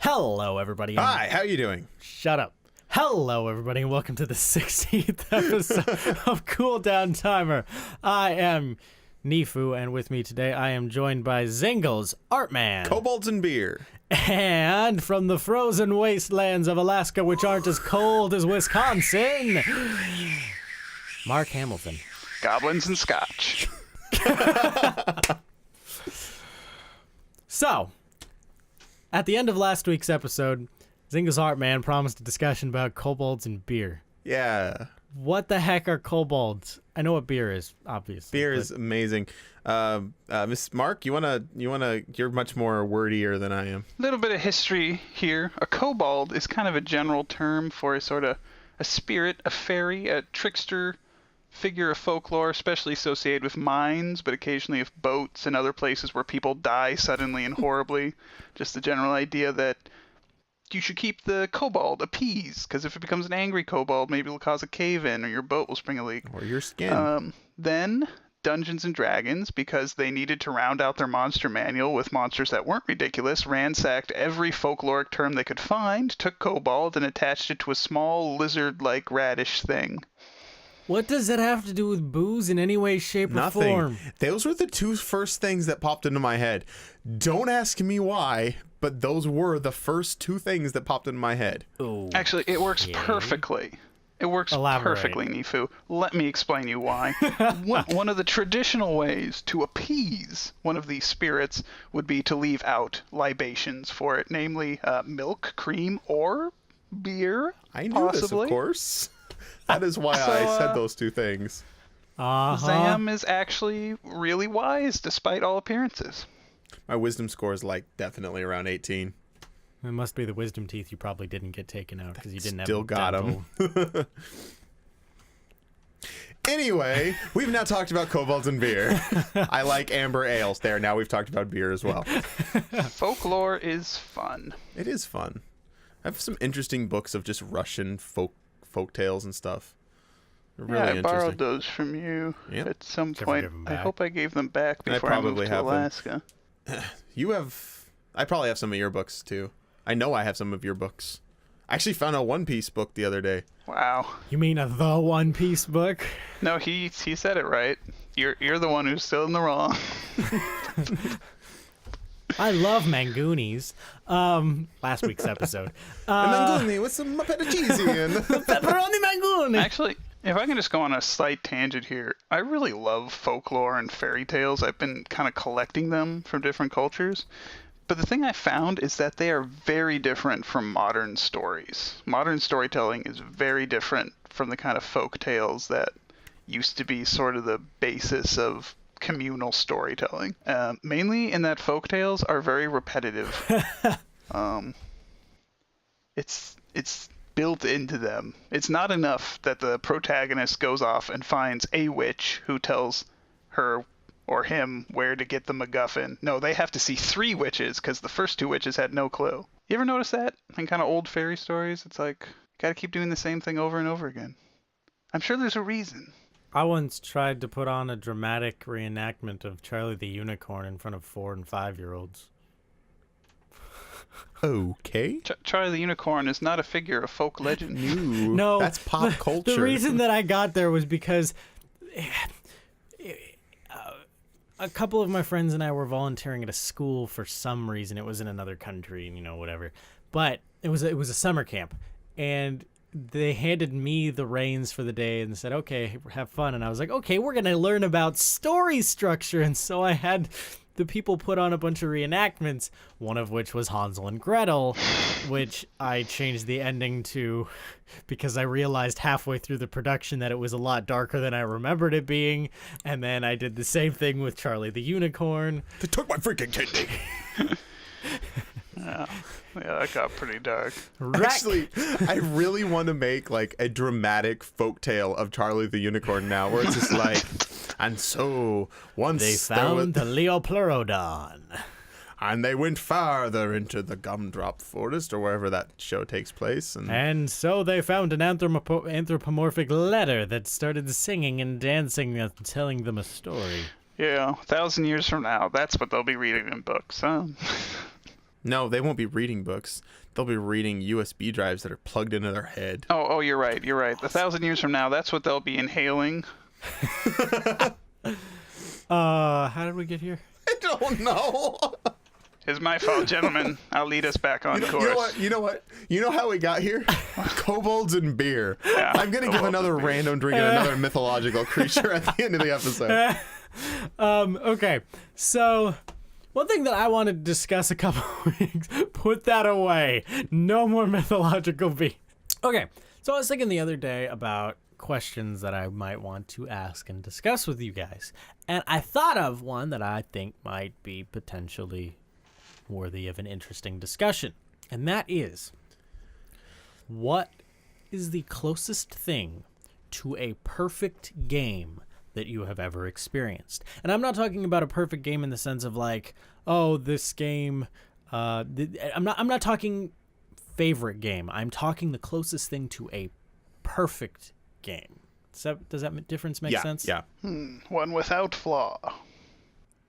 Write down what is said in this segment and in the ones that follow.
Hello, everybody. Hi, how you doing? Shut up. Hello, everybody, and welcome to the 16th episode of Cool Down Timer. I am Neefu, and with me today I am joined by Zingallsartman. Kobolds Beer. And from the frozen wastelands of Alaska, which aren't as cold as Wisconsin, Mark Hamilton. Goblins and Scotch. So, at the end of last week's episode, Zingallsartman promised a discussion about kobolds and beer. Yeah. What the heck are kobolds? I know what beer is, obviously. Beer is amazing. Miss Mark, you're much more wordier than I am. A little bit of history here. A kobold is kind of a general term for a sort of a spirit, a fairy, a trickster figure of folklore, especially associated with mines, but occasionally with boats and other places where people die suddenly and horribly. Just the general idea that you should keep the kobold appeased, because if it becomes an angry kobold, maybe it'll cause a cave-in or your boat will spring a leak. Or your skin. Then Dungeons and Dragons, because they needed to round out their monster manual with monsters that weren't ridiculous, ransacked every folkloric term they could find, took kobold, and attached it to a small lizard-like radish thing. What does it have to do with booze in any way, shape, or Nothing. form? Those were the two first things that popped into my head. Don't ask me why, but those were the first two things that popped into my head. Ooh. Actually, it works perfectly. It works perfectly, Neefu. Let me explain you why. One of the traditional ways to appease one of these spirits would be to leave out libations for it, namely milk, cream, or beer, I knew possibly. this, of course. That is why I said those two things. Zam is actually really wise, despite all appearances. My wisdom score is definitely around 18. It must be the wisdom teeth you probably didn't get taken out because you didn't Still have got them. Anyway, we've now talked about kobolds and beer. I like amber ales there. Now we've talked about beer as well. Folklore is fun. It is fun. I have some interesting books of just Russian folk tales and stuff. They're really I interesting. borrowed those from you at some point. I hope I gave them back before I moved to Alaska. You have... I probably have some of your books, too. I know I have some of your books. I actually found a One Piece book the other day. Wow. You mean the One Piece book? No, he said it right. You're the one who's still in the wrong. I love Mangoonies. Last week's episode. Manguni with some fettuccine. Pepperoni Mangooni! Actually, if I can just go on a slight tangent here, I really love folklore and fairy tales. I've been kind of collecting them from different cultures. But the thing I found is that they are very different from modern stories. Modern storytelling is very different from the kind of folk tales that used to be sort of the basis of communal storytelling. Mainly in that folk tales are very repetitive. It's built into them. It's not enough that the protagonist goes off and finds a witch who tells her or him where to get the MacGuffin. No, they have to see 3 witches because the first 2 witches had no clue. You ever notice that in kind of old fairy stories? It's like, gotta keep doing the same thing over and over again. I'm sure there's a reason. I once tried to put on a dramatic reenactment of Charlie the Unicorn in front of 4- and 5-year-olds. Okay. Charlie the Unicorn is not a figure of folk legend. No, that's pop culture. The reason that I got there was because a couple of my friends and I were volunteering at a school for some reason. It was in another country, whatever. But it was a summer camp, and they handed me the reins for the day and said, okay, have fun. And I was like, okay, we're going to learn about story structure. And so I had the people put on a bunch of reenactments, one of which was Hansel and Gretel, which I changed the ending to because I realized halfway through the production that it was a lot darker than I remembered it being. And then I did the same thing with Charlie the Unicorn. They took my freaking kidney. Yeah, that got pretty dark. Actually, I really want to make a dramatic folktale of Charlie the Unicorn now, where it's just like, and so once they found the Leopleurodon, and they went farther into the gumdrop forest or wherever that show takes place, and so they found an anthropomorphic letter that started singing and dancing and telling them a story. Yeah, 1,000 years from now, that's what they'll be reading in books, huh? No, they won't be reading books. They'll be reading USB drives that are plugged into their head. Oh, you're right. You're right. 1,000 years from now, that's what they'll be inhaling. How did we get here? I don't know. It's my fault, gentlemen. I'll lead us back on course. You know what? You know how we got here? Kobolds and beer. Yeah, I'm going to give another random drink and another mythological creature at the end of the episode. Okay, so one thing that I wanted to discuss a couple weeks, put that away. No more mythological beings. Okay, so I was thinking the other day about questions that I might want to ask and discuss with you guys. And I thought of one that I think might be potentially worthy of an interesting discussion. And that is, what is the closest thing to a perfect game that you have ever experienced? And I'm not talking about a perfect game in the sense of like, oh, this game, I'm not talking favorite game. I'm talking the closest thing to a perfect game. Does that difference make sense? Yeah. One without flaw.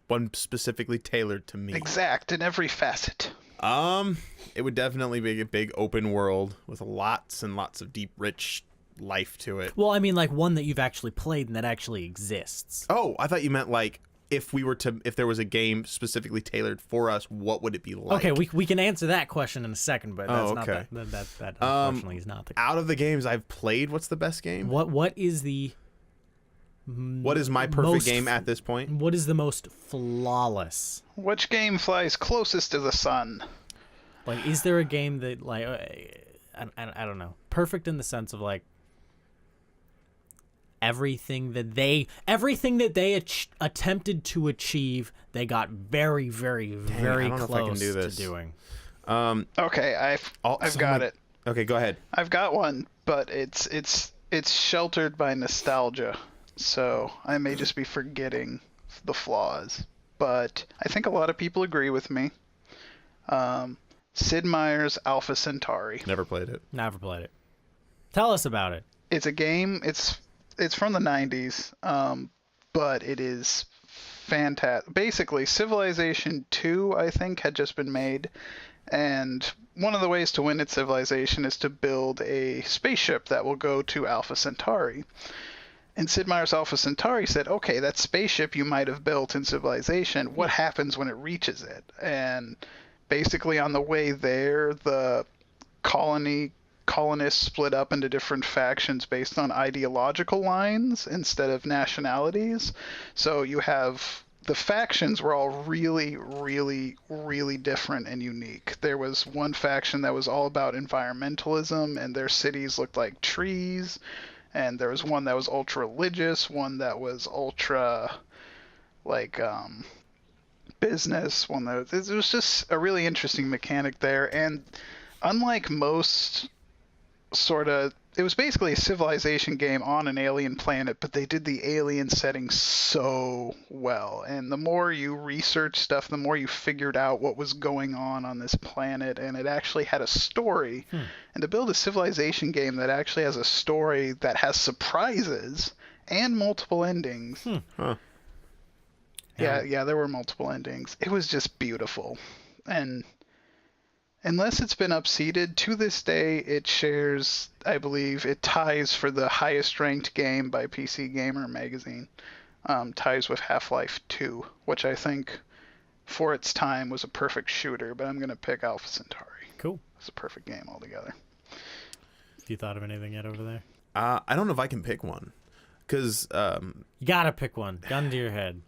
One specifically tailored to me. Exact in every facet. It would definitely be a big open world with lots and lots of deep, rich life to it. Well, I mean, like one that you've actually played and that actually exists. Oh, I thought you meant like if there was a game specifically tailored for us, what would it be like? Okay, we can answer that question in a second, but that's not okay. that unfortunately is not the Out of the games I've played, what's the best game? What is the What is my perfect game at this point? What is the most flawless? Which game flies closest to the sun? Like, is there a game that, like, I don't know, perfect in the sense of like everything that they attempted to achieve, they got very, very, very close to doing. Okay, I've got it. Okay, go ahead. I've got one, but it's sheltered by nostalgia, so I may just be forgetting the flaws. But I think a lot of people agree with me. Sid Meier's Alpha Centauri. Never played it. Never played it. Tell us about it. It's a game. It's from the 90s, but it is fantastic. Basically, Civilization 2, I think, had just been made, and one of the ways to win at Civilization is to build a spaceship that will go to Alpha Centauri. And Sid Meier's Alpha Centauri said, okay, that spaceship you might have built in Civilization, what happens when it reaches it? And basically on the way there, the colonists split up into different factions based on ideological lines instead of nationalities. So you have the factions were all really, really, really different and unique. There was one faction that was all about environmentalism, and their cities looked like trees. And there was one that was ultra religious, one that was ultra like business, one that it was just a really interesting mechanic there. And unlike most it was basically a Civilization game on an alien planet, but they did the alien setting so well. And the more you research stuff, the more you figured out what was going on this planet, and it actually had a story. And to build a Civilization game that actually has a story that has surprises and multiple endings. Yeah, there were multiple endings. It was just beautiful. And unless it's been upseated, to this day it shares, I believe, it ties for the highest ranked game by PC Gamer magazine. Ties with Half-Life 2, which I think for its time was a perfect shooter, but I'm going to pick Alpha Centauri. Cool. It's a perfect game altogether. You thought of anything yet over there? I don't know if I can pick one, because you gotta pick one. Gun to your head.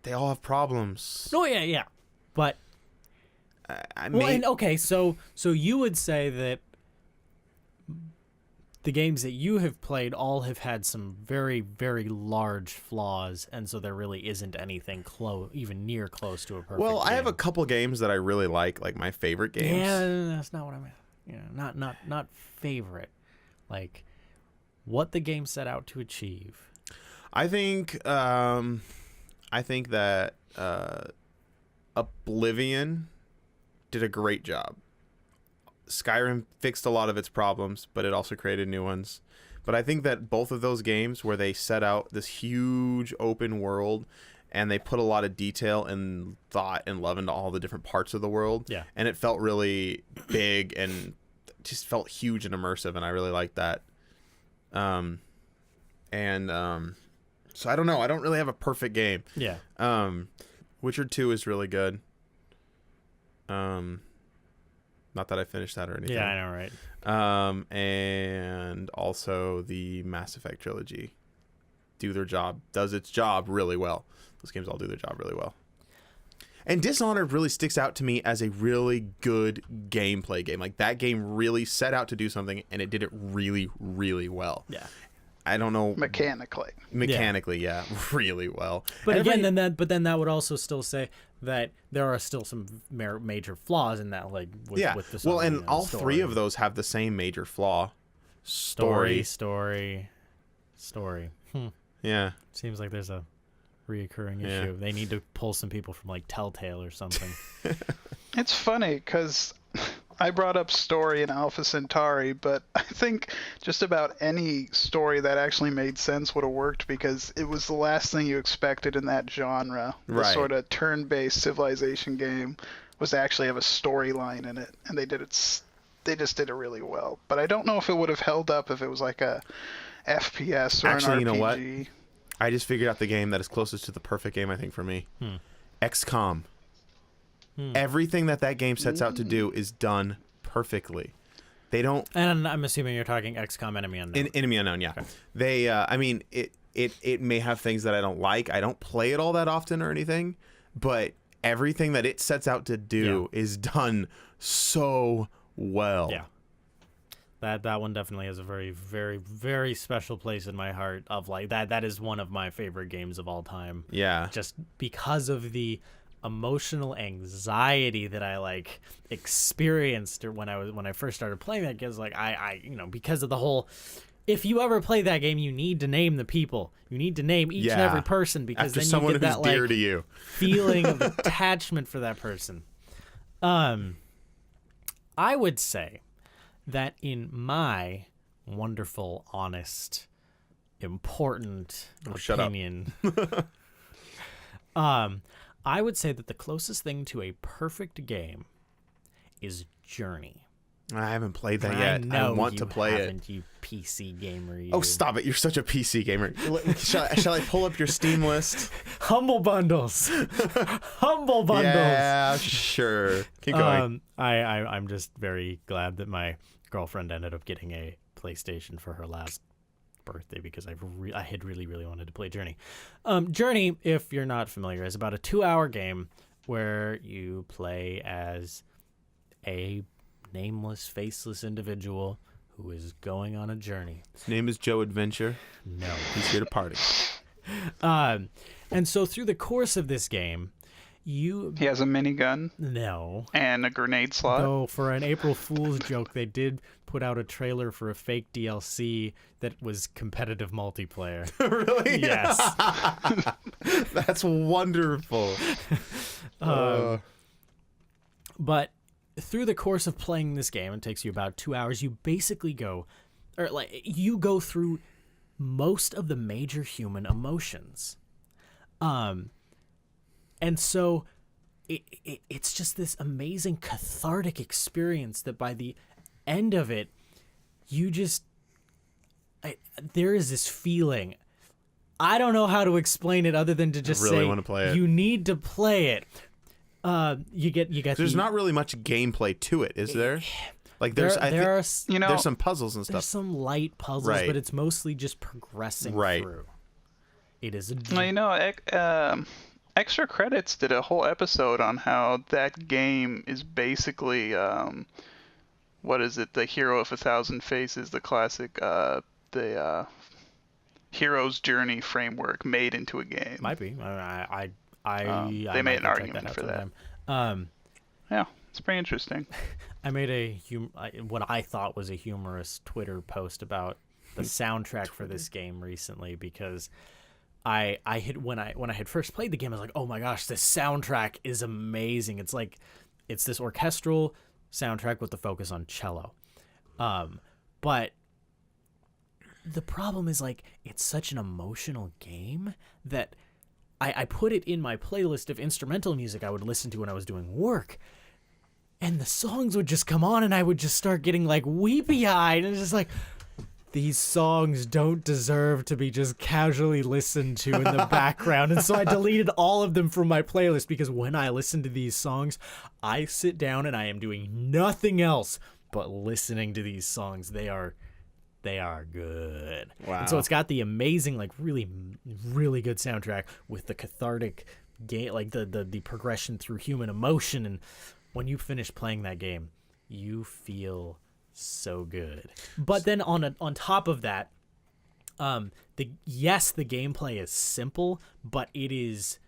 They all have problems. Oh yeah, but okay. So you would say that the games that you have played all have had some very, very large flaws, and so there really isn't anything even near close to a perfect. Well, I game. have a couple games that I really like my favorite games. Yeah, that's not what I meant. You know, not favorite. Like what the game set out to achieve. I think that Oblivion did a great job. Skyrim fixed a lot of its problems, but it also created new ones. But I think that both of those games where they set out this huge open world and they put a lot of detail and thought and love into all the different parts of the world. Yeah. And it felt really big and just felt huge and immersive, and I really liked that. So I don't know. I don't really have a perfect game. Yeah. Witcher 2 is really good. Not that I finished that or anything. Yeah, I know, right? And also the Mass Effect trilogy does its job really well. Those games all do their job really well. And Dishonored really sticks out to me as a really good gameplay game. Like, that game really set out to do something, and it did it really, really well. Yeah. I don't know. Mechanically, yeah, really well. But And again, then that would also still say that there are still some major flaws in that, like with the well, and story, all three of those have the same major flaw: story. Yeah. Seems like there's a reoccurring issue. They need to pull some people from like Telltale or something. it's funny because I brought up story in Alpha Centauri, but I think just about any story that actually made sense would have worked because it was the last thing you expected in that genre. The sort of turn-based civilization game was to actually have a storyline in it, and they just did it really well. But I don't know if it would have held up if it was like a FPS or Actually, an RPG. you know what? I just figured out the game that is closest to the perfect game, I think, for me. XCOM. Everything that game sets out to do is done perfectly. They don't... And I'm assuming you're talking XCOM Enemy Unknown. Enemy Unknown, yeah. Okay. They, I mean, it may have things that I don't like. I don't play it all that often or anything, but everything that it sets out to do is done so well. Yeah. That one definitely has a very, very, very special place in my heart of like that is one of my favorite games of all time. Yeah. Just because of the emotional anxiety that I like experienced when I first started playing that game. Like I because of the whole, if you ever play that game, you need to name the people. You need to name each and every person because after then someone you get that who's dear like to you. feeling of attachment for that person. I would say that in my wonderful, honest, important opinion, I would say that the closest thing to a perfect game is Journey. I haven't played that yet. I want to play it. You PC gamer. You. Oh, stop it. You're such a PC gamer. Shall I pull up your Steam list? Humble bundles. Humble bundles. Yeah, sure. Keep going. I'm just very glad that my girlfriend ended up getting a PlayStation for her last birthday because I had really, really wanted to play Journey. Journey, if you're not familiar, is about a 2-hour game where you play as a nameless, faceless individual who is going on a journey. His name is Joe Adventure. No. He's here to party. And so through the course of this game, He has a minigun. No. And a grenade slot. Though for an April Fool's joke, they did put out a trailer for a fake DLC that was competitive multiplayer. Really? Yes. That's wonderful. But through the course of playing this game, it takes you about 2 hours. You basically go through most of the major human emotions. And so it's just this amazing cathartic experience that by the end of it, there is this feeling. I don't know how to explain it other than to just really say want to play it. You need to play it. You get. There's not really much gameplay to it, is there? Like there's there's some puzzles and stuff. There's some light puzzles, but it's mostly just progressing through. It is Extra Credits did a whole episode on how that game is basically what is it? The Hero of 1,000 Faces, the classic the hero's journey framework made into a game. Might be. They made an argument for that. Yeah, it's pretty interesting. I made what I thought was a humorous Twitter post about the soundtrack for this game recently because I had when I had first played the game, I was like, oh my gosh, this soundtrack is amazing. It's this orchestral soundtrack with the focus on cello. But the problem is like it's such an emotional game that I put it in my playlist of instrumental music I would listen to when I was doing work. And the songs would just come on and I would just start getting like weepy-eyed. And it's just like, these songs don't deserve to be just casually listened to in the background. And so I deleted all of them from my playlist because when I listen to these songs, I sit down and I am doing nothing else but listening to these songs. They are good. Wow. And so it's got the amazing, like really, really good soundtrack with the cathartic game, like the progression through human emotion. And when you finish playing that game, you feel so good. But then on top of that, the gameplay is simple, but it is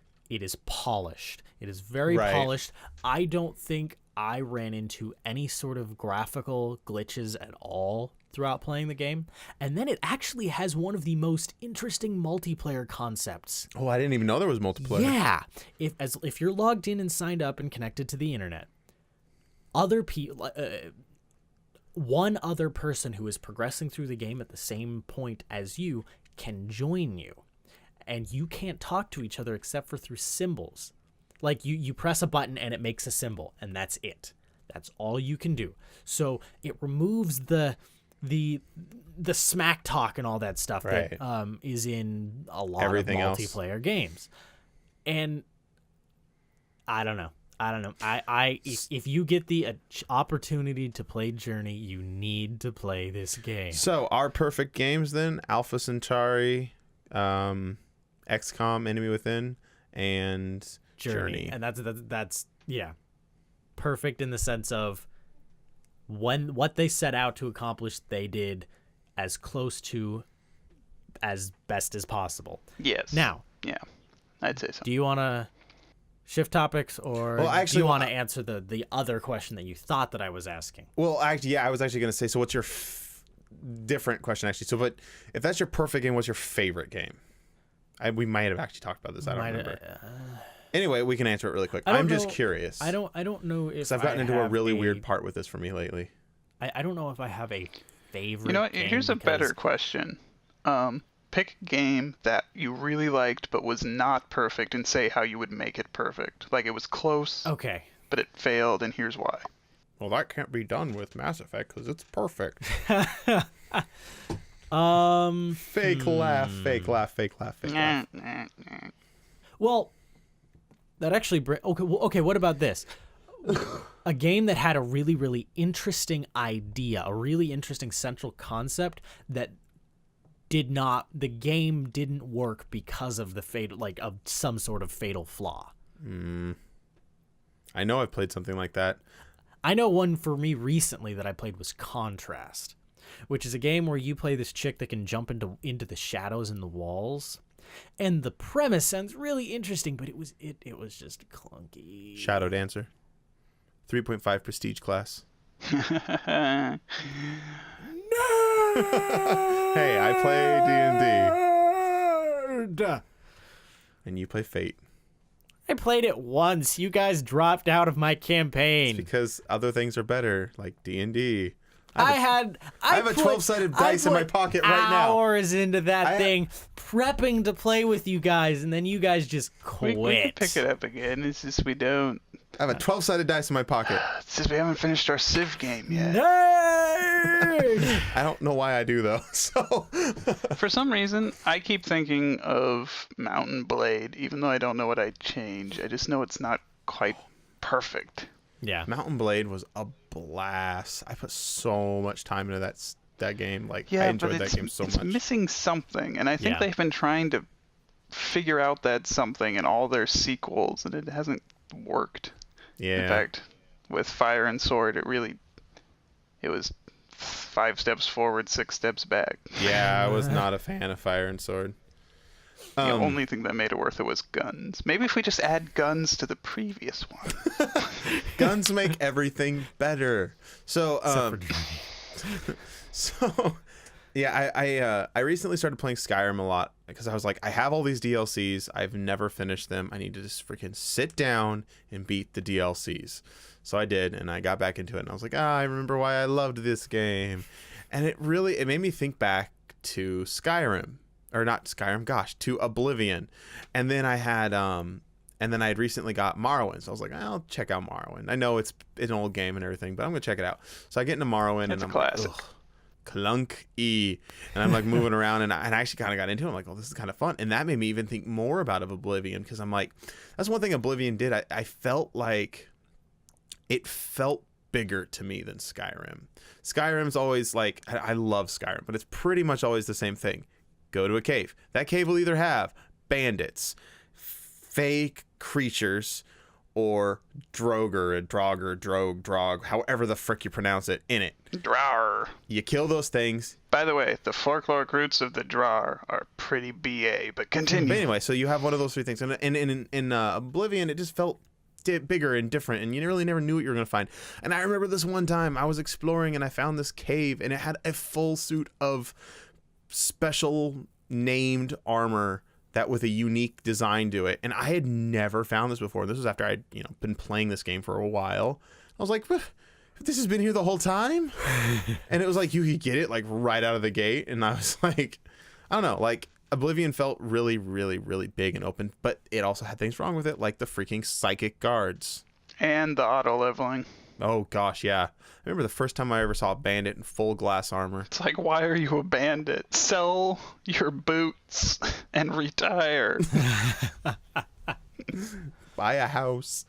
polished. It is very polished. I don't think I ran into any sort of graphical glitches at all throughout playing the game. And then it actually has one of the most interesting multiplayer concepts. Oh, I didn't even know there was multiplayer. Yeah. If you're logged in and signed up and connected to the internet, other people one other person who is progressing through the game at the same point as you can join you. And you can't talk to each other except for through symbols. Like you press a button and it makes a symbol, and that's it. That's all you can do. So it removes the smack talk and all that stuff that is in a lot of multiplayer games. And I don't know. If you get the opportunity to play Journey, you need to play this game. So our perfect games then: Alpha Centauri, XCOM, Enemy Within, and Journey. And that's perfect in the sense of what they set out to accomplish, they did as close to as best as possible. Yes. Now, yeah, I'd say so. Do you want to shift topics, or do you want to answer the other question that you thought that I was asking? Well, actually, yeah, I was actually going to say, so what's your different question, actually? So, but if that's your perfect game, what's your favorite game? We might have actually talked about this. I don't remember. Anyway, we can answer it really quick. I'm just curious. I don't know if because I've gotten into a really weird part with this for me lately. I don't know if I have a favorite. You know what? Here's a better question. Pick a game that you really liked but was not perfect and say how you would make it perfect. Like it was close. Okay. But it failed, and here's why. Well, that can't be done with Mass Effect because it's perfect. Fake laugh. Well, that actually okay, what about this? A game that had a really, really interesting idea, a really interesting central concept that the game didn't work because of of some sort of fatal flaw. I know I've played something like that. I know one for me recently that I played was Contrast, which is a game where you play this chick that can jump into the shadows in the walls. And the premise sounds really interesting, but it was just clunky. Shadow Dancer. 3.5 prestige class. No! Hey, I play D&D. And you play Fate. I played it once. You guys dropped out of my campaign. It's because other things are better, like D&D. I have a 12-sided dice in my pocket right now. Hours into that thing, prepping to play with you guys, and then you guys just quit. We can pick it up again. It's just we don't. I have a 12-sided dice in my pocket. It's just we haven't finished our Civ game yet. Nerd! I don't know why I do, though. So, for some reason, I keep thinking of Mountain Blade, even though I don't know what I'd change. I just know it's not quite perfect. Yeah. Mountain Blade was a blast. I put so much time into that game. Like, yeah, I enjoyed that game so much. It's missing something, and I think they've been trying to figure out that something in all their sequels, and it hasn't worked. Yeah. In fact, with Fire and Sword, it was 5 steps forward, 6 steps back. Yeah, I was not a fan of Fire and Sword. The only thing that made it worth it was guns. Maybe if we just add guns to the previous one. Guns make everything better. So, I recently started playing Skyrim a lot because I was like, I have all these DLCs. I've never finished them. I need to just freaking sit down and beat the DLCs. So I did, and I got back into it, and I was like, I remember why I loved this game. And it made me think back to Skyrim. or not Skyrim, gosh, to Oblivion. And then I had recently got Morrowind. So I was like, I'll check out Morrowind. I know it's an old game and everything, but I'm going to check it out. So I get into Morrowind It's and a I'm classic. like, ugh, clunky. And I'm like moving around and I actually kind of got into it. I'm like, oh, this is kind of fun. And that made me even think more about Oblivion, because I'm like, that's one thing Oblivion did. I felt like it felt bigger to me than Skyrim. Skyrim's always like, I love Skyrim, but it's pretty much always the same thing. Go to a cave. That cave will either have bandits, fake creatures, or drog, however the frick you pronounce it, in it. Drar. You kill those things. By the way, the folkloric roots of the Drar are pretty BA, but continue. But anyway, so you have one of those three things. And in Oblivion, it just felt bigger and different, and you really never knew what you were going to find. And I remember this one time I was exploring and I found this cave, and it had a full suit of special named armor that with a unique design to it, and I had never found this before. This was after I'd been playing this game for a while. I was like, this has been here the whole time. And it was like you could get it like right out of the gate, and I was like, I don't know, like Oblivion felt really, really, really big and open, but it also had things wrong with it, like the freaking psychic guards And the auto leveling. Oh gosh, yeah. I remember the first time I ever saw a bandit in full glass armor. It's like, why are you a bandit? Sell your boots and retire. Buy a house.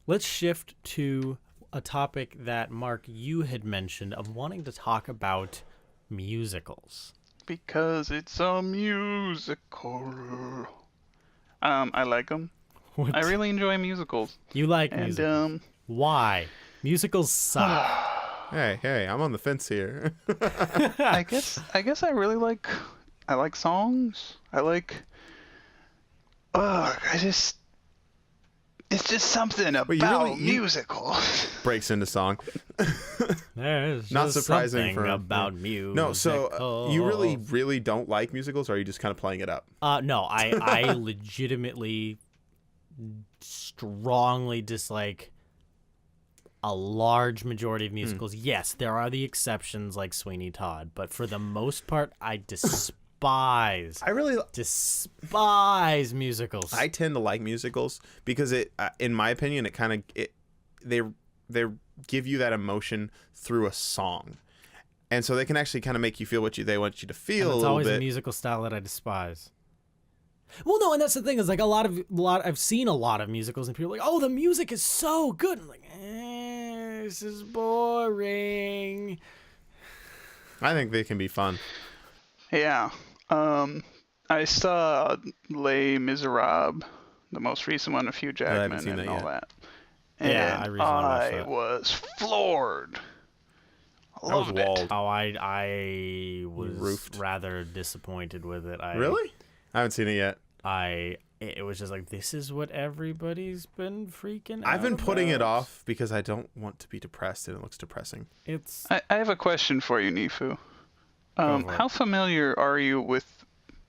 Let's shift to a topic that, Mark, you had mentioned of wanting to talk about musicals. Because it's a musical. I like them. What? I really enjoy musicals. You like And, musicals. Why? Musicals suck. Hey, I'm on the fence here. I guess I really like songs. It's just something about musicals. Breaks into song. There's Not just surprising something for about musicals. No, so you really, really don't like musicals, or are you just kind of playing it up? No, I legitimately strongly dislike a large majority of musicals. Yes, there are the exceptions like Sweeney Todd, but for the most part, I despise musicals. I tend to like musicals because it, in my opinion, it kind of they give you that emotion through a song, and so they can actually kind of make you feel what they want you to feel. And it's a little always bit. a musical style that I despise. Well, no, and that's the thing is like I've seen a lot of musicals and people are like, oh, the music is so good. I'm like, this is boring. I think they can be fun. Yeah. I saw Les Miserables, the most recent one of Hugh Jackman seen and that all yet. that. Yeah, And I recently watched that. was floored. I That was loved it. walled. Oh, I was roofed. rather disappointed with it. Really? I haven't seen it yet. It was just like, this is what everybody's been freaking out I've been putting it about. off because I don't want to be depressed, and it looks depressing. It's I have a question for you, Neefu. for it. How familiar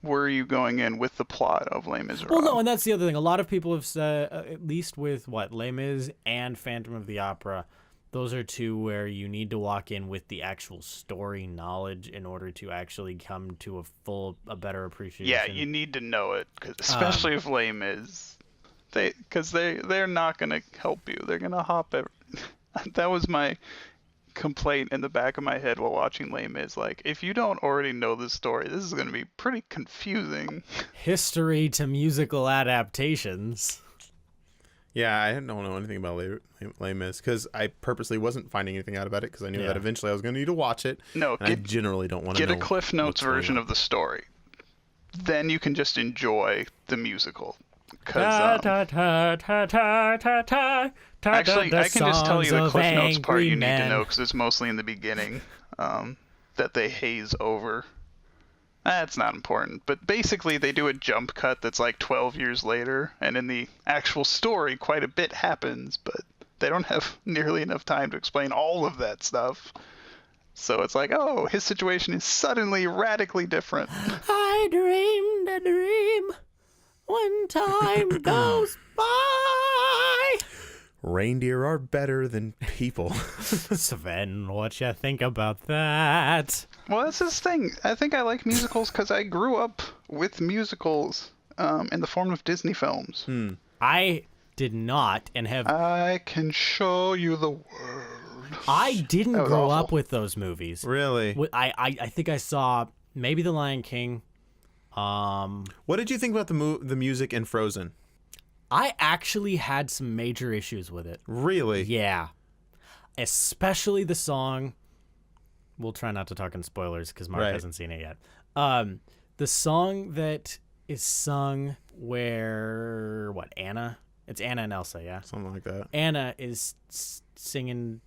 were you going in with the plot of Les Miserables? well, no, and that's the other thing. A lot of people have said, at least with Les Mis and Phantom of the Opera, those are two where you need to walk in with the actual story knowledge in order to actually come to a better appreciation. Yeah, you need to know it, especially if Les Mis. They're not gonna help you. They're gonna hop every. That was my complaint in the back of my head while watching Les Mis. Like, if you don't already know this story, this is gonna be pretty confusing. History to musical adaptations. Yeah, I don't know anything about Les Mis because I purposely wasn't finding anything out about it because I knew that eventually I was going to need to watch it. No, and I generally don't want to get know a Cliff Notes version of the story. Then you can just enjoy the musical. Actually, I can just tell you the Cliff Notes part you need to know because it's mostly in the beginning that they haze over. That's not important, but basically they do a jump cut that's like 12 years later, and in the actual story quite a bit happens, but they don't have nearly enough time to explain all of that stuff. So it's like, oh, his situation is suddenly radically different. I dreamed a dream when time goes by. Reindeer are better than people. Sven, what you think about that? Well, that's his thing. I think I like musicals because I grew up with musicals in the form of Disney films. I did not and have... I can show you the world. I didn't That was grow awful. up with those movies. Really? I think I saw maybe The Lion King. What did you think about the music in Frozen? I actually had some major issues with it. Really? Yeah. Especially the song. We'll try not to talk in spoilers because Mark Right. hasn't seen it yet. The song that is sung where, Anna? It's Anna and Elsa, yeah? Something like that. Anna is singing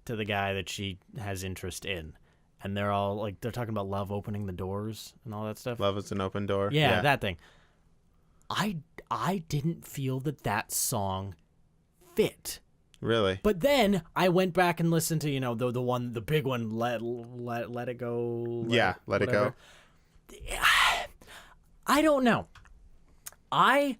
to the guy that she has interest in. And they're all like, they're talking about love opening the doors and all that stuff. Love is an open door. Yeah, that thing. I didn't feel that song fit. Really? But then I went back and listened to, the big one, let it go. Let it go. I don't know. I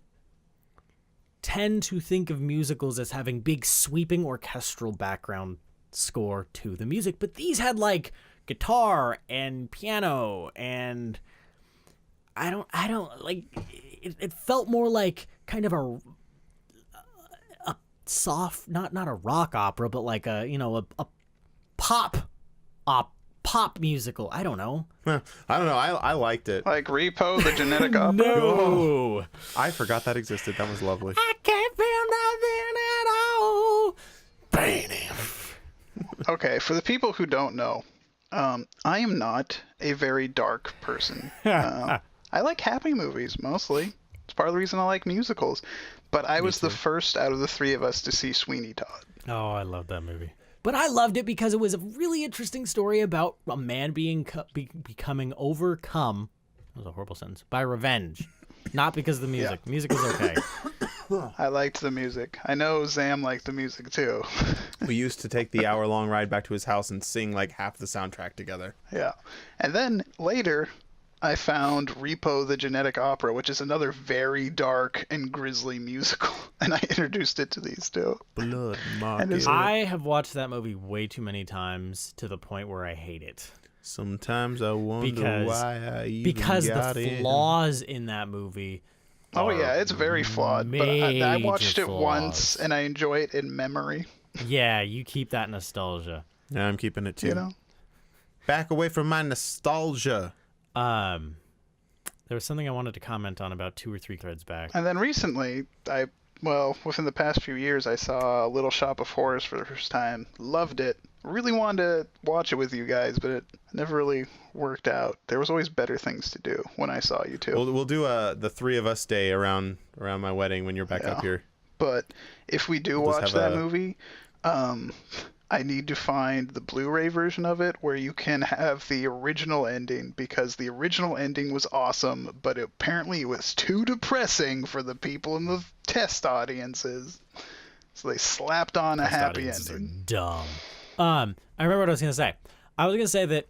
tend to think of musicals as having big sweeping orchestral background score to the music, but these had like guitar and piano, and I don't like it felt more like kind of a soft, not a rock opera, but like a pop musical. I don't know. I don't know. I liked it. Like Repo, the genetic opera. No. I forgot that existed. That was lovely. I can't feel nothing at all. Okay, for the people who don't know, I am not a very dark person. I like happy movies, mostly. It's part of the reason I like musicals. But I was the first out of the three of us to see Sweeney Todd. Oh, I love that movie. But I loved it because it was a really interesting story about a man becoming overcome. That was a horrible sentence. By revenge. Not because of the music. Yeah. Music was okay. I liked the music. I know Zam liked the music too. We used to take the hour-long ride back to his house and sing like half the soundtrack together. Yeah. And then later, I found Repo the Genetic Opera, which is another very dark and grisly musical. And I introduced it to these two. Blood And it's- market. I have watched that movie way too many times to the point where I hate it. Sometimes I wonder why I even Because got the in. flaws in that movie. Oh, are yeah, it's very flawed. But I watched major it once, flaws. and I enjoy it in memory. Yeah, you keep that nostalgia. Yeah, I'm keeping it too. You know? Back away from my nostalgia. There was something I wanted to comment on about 2 or 3 threads back. And then recently, within the past few years, I saw Little Shop of Horrors for the first time. Loved it. Really wanted to watch it with you guys, but it never really worked out. There was always better things to do when I saw you two. We'll do the three of us day around my wedding when you're back up here. But if we do We'll just watch have that movie, I need to find the Blu-ray version of it where you can have the original ending, because the original ending was awesome, but apparently it was too depressing for the people in the test audiences. So they slapped on a happy Audiences are ending. dumb. I remember what I was going to say. I was going to say that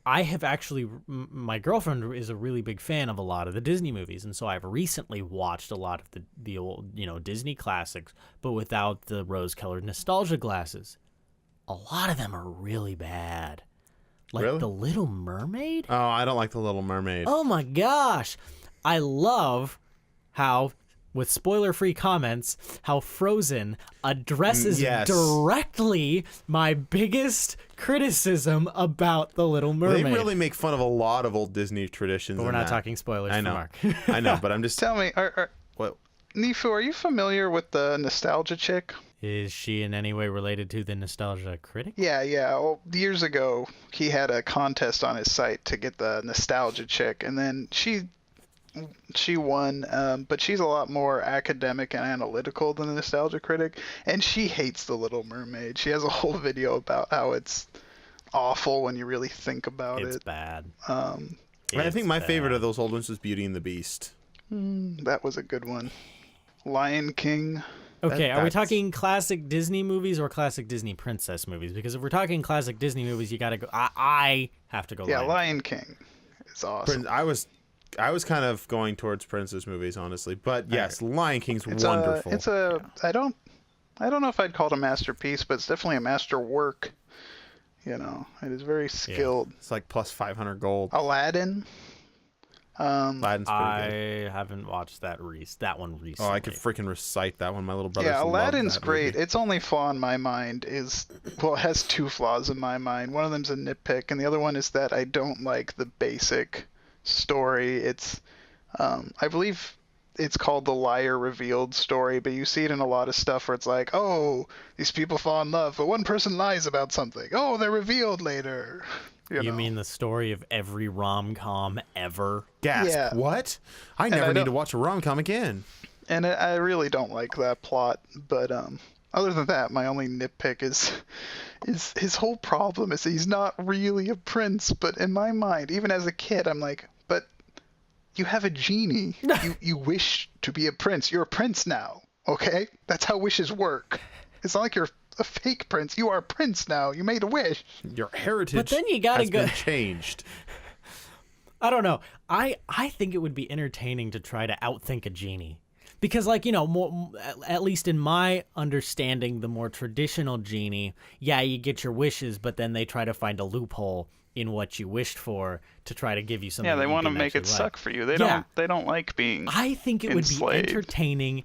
I have actually, my girlfriend is a really big fan of a lot of the Disney movies, and so I've recently watched a lot of the old, Disney classics, but without the rose-colored nostalgia glasses. A lot of them are really bad. Like Really? The Little Mermaid? Oh, I don't like The Little Mermaid. Oh my gosh. I love how, with spoiler-free comments, how Frozen addresses Yes. directly my biggest criticism about The Little Mermaid. They really make fun of a lot of old Disney traditions. But we're in not that. talking spoilers I for know. Mark. I know, but I'm just. Tell me, What? Neefu, are you familiar with the Nostalgia Chick? Is she in any way related to the Nostalgia Critic? Yeah. Well, years ago, he had a contest on his site to get the Nostalgia Chick, and then she won, but she's a lot more academic and analytical than the Nostalgia Critic, and she hates The Little Mermaid. She has a whole video about how it's awful when you really think about It's it. bad. I think my favorite of those old ones was Beauty and the Beast. That was a good one. Lion King. Okay, are we that's- talking classic Disney movies or classic Disney princess movies? Because if we're talking classic Disney movies, you gotta go. I have to go. Yeah, Lion Lion King is awesome. I was I was kind of going towards princess movies, honestly. But yes, Lion King's wonderful. I don't know if I'd call it a masterpiece, but it's definitely a masterwork. You know, it is very skilled. It's like plus 500 gold. Aladdin. Aladdin's pretty good. I haven't watched that one recently. Oh, I could freaking recite that one. My little brother. Yeah, Aladdin's that great. movie. Its only flaw in my mind is, well, it has two flaws in my mind. One of them's a nitpick, and the other one is that I don't like the basic story. It's, I believe it's called the liar revealed story, but you see it in a lot of stuff where it's like, oh, these people fall in love, but one person lies about something. Oh, they're revealed later. You know. mean the story of every rom-com ever? Gasp. Yeah. What? I never need to watch a rom-com again. And I really don't like that plot, but other than that, my only nitpick is his whole problem is he's not really a prince. But in my mind, even as a kid, I'm like, but you have a genie. you wish to be a prince. You're a prince now, okay? That's how wishes work. It's not like you're a fake prince. You are a prince now. You made a wish. Your heritage But then you gotta has go been changed. I don't know. I think it would be entertaining to try to outthink a genie. Because, like, you know, more, at least in my understanding, the more traditional genie, yeah, you get your wishes, but then they try to find a loophole in what you wished for to try to give you something. Yeah, they want to make it suck for you. They don't like being I think it enslaved. would be entertaining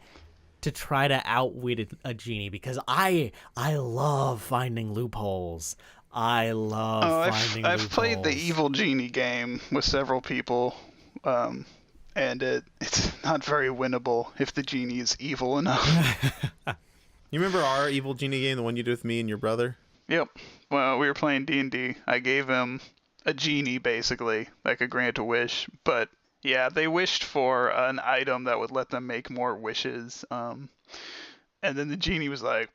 to try to outwit a genie, because I love finding loopholes. I love finding loopholes. I've played the evil genie game with several people, and it's not very winnable if the genie is evil enough. You remember our evil genie game, the one you did with me and your brother? Yep. Well, we were playing D&D. I gave him a genie, basically, that could grant a wish, but yeah, they wished for an item that would let them make more wishes. And then the genie was like,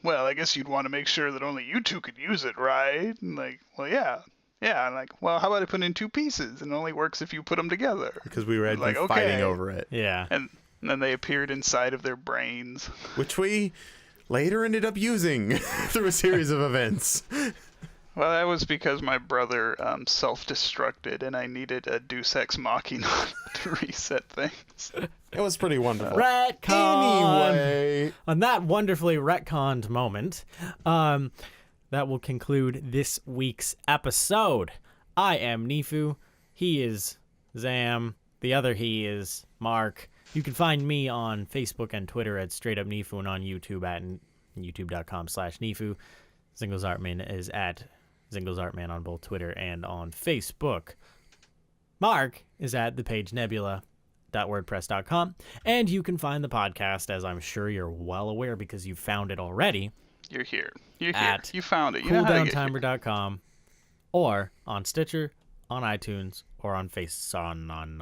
well, I guess you'd want to make sure that only you two could use it, right? And like, well, yeah. Yeah, I'm like, well, how about I put in two pieces? And it only works if you put them together. Because we were like, fighting over it. Yeah. And then they appeared inside of their brains. Which we later ended up using through a series of events. Well, that was because my brother self-destructed, and I needed a Deus Ex Machina to reset things. It was pretty wonderful. Retcon! Anyway. On that wonderfully retconned moment, that will conclude this week's episode. I am Neefu. He is Zam. The other he is Mark. You can find me on Facebook and Twitter at Straight Up Neefu, and on YouTube at youtube.com/Neefu. Zingallsartman is at Zingallsartman on both Twitter and on Facebook. Mark is at thepagenebula.wordpress.com, and you can find the podcast, as I'm sure you're well aware because you found it already. You're here. You're at here. You found it. You know how to get here. CooldownTimer.com, or on Stitcher, on iTunes, or on YouTube.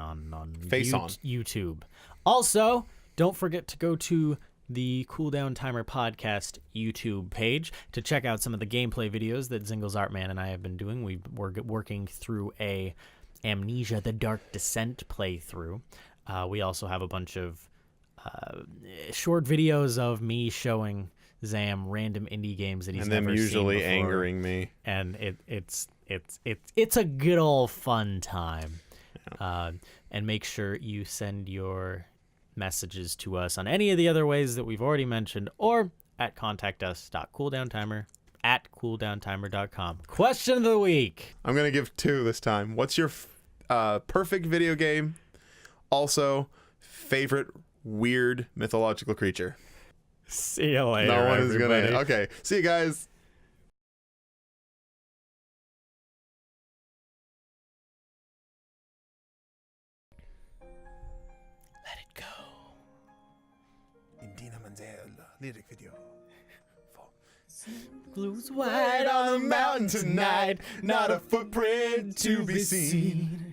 Also, don't forget to go to the Cool Down Timer podcast YouTube page to check out some of the gameplay videos that Zingallsartman and I have been doing. We're working through a Amnesia: The Dark Descent playthrough. We also have a bunch of short videos of me showing Zam random indie games that he's never seen before. And them usually angering me. And it's a good old fun time. Yeah. And make sure you send your messages to us on any of the other ways that we've already mentioned, or at contactus.cooldowntimer@cooldowntimer.com. Question of the week. I'm going to give 2 this time. What's your perfect video game? Also, favorite weird mythological creature? See you later, No one everybody. is going to. Okay. See you guys. Lyric video. Blues white on the mountain tonight, not a footprint to be seen.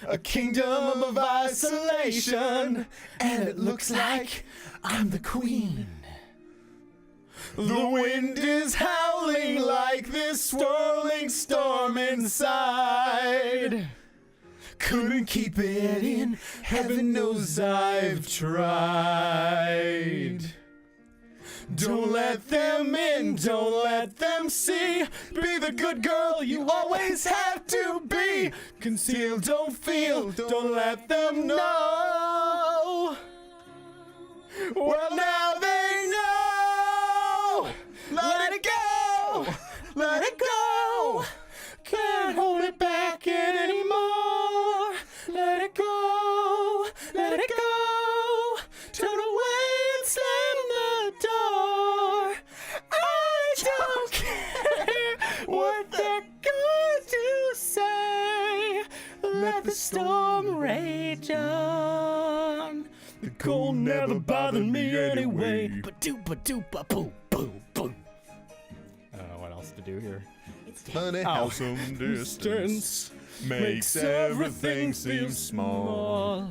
A kingdom of isolation, and it looks like I'm the queen. The wind is howling like this swirling storm inside. Couldn't keep it in, heaven knows I've tried. Don't let them in, don't let them see. Be the good girl you always have to be. Conceal, don't feel, don't let them know. Well, now they know. Let it go, let it go. Can't hold it back anymore. Let it go, let it go. Turn away and slam the door. I don't care what they're going to say. Let the storm rage on. The cold never bothered me anyway. Ba-doo-ba-doo-ba-boo, boo, boo. I don't know what else to do here. Funny how some distance makes everything seem small.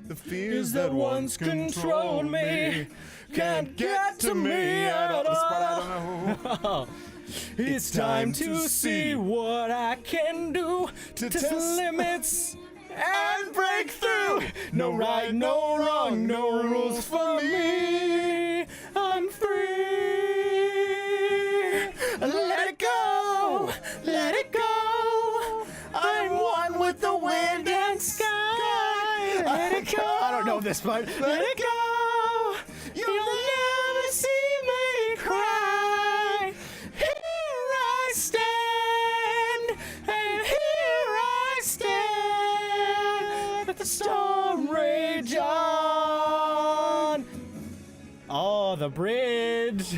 The fears that once controlled me can't get to me at all. It's time to see what I can do to test limits and break through. No right, no wrong, no rules for me. I'm free. Let it go, let it go. I'm one with the wind and sky. Let it go. I don't know this part. Let it go. You'll never see me cry. Here I stand, and here I stand. Let the storm rage on. Oh, the bridge.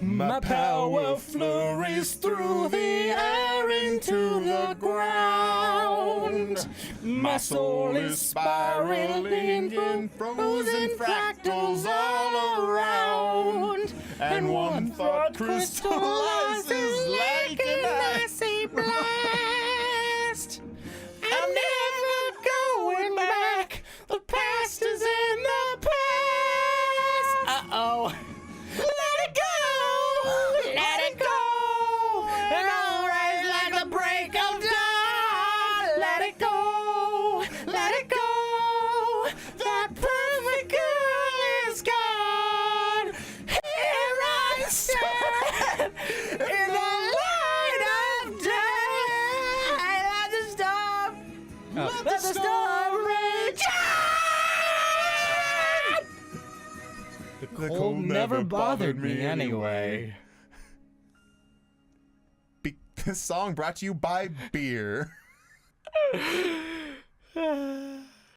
My power flurries through the air into the ground. My soul is spiraling in frozen fractals all around. And one thought crystallizes like an icy blast. I'm never going back. The past is in the past. Uh-oh. Let it go. Let it go. And I'll rise like the break of dawn. Let it go. Let it go. That perfect girl is gone. Here I stand in the light of day. Let the storm. Let the storm rage on. The cold never bothered me anyway. This song brought to you by beer.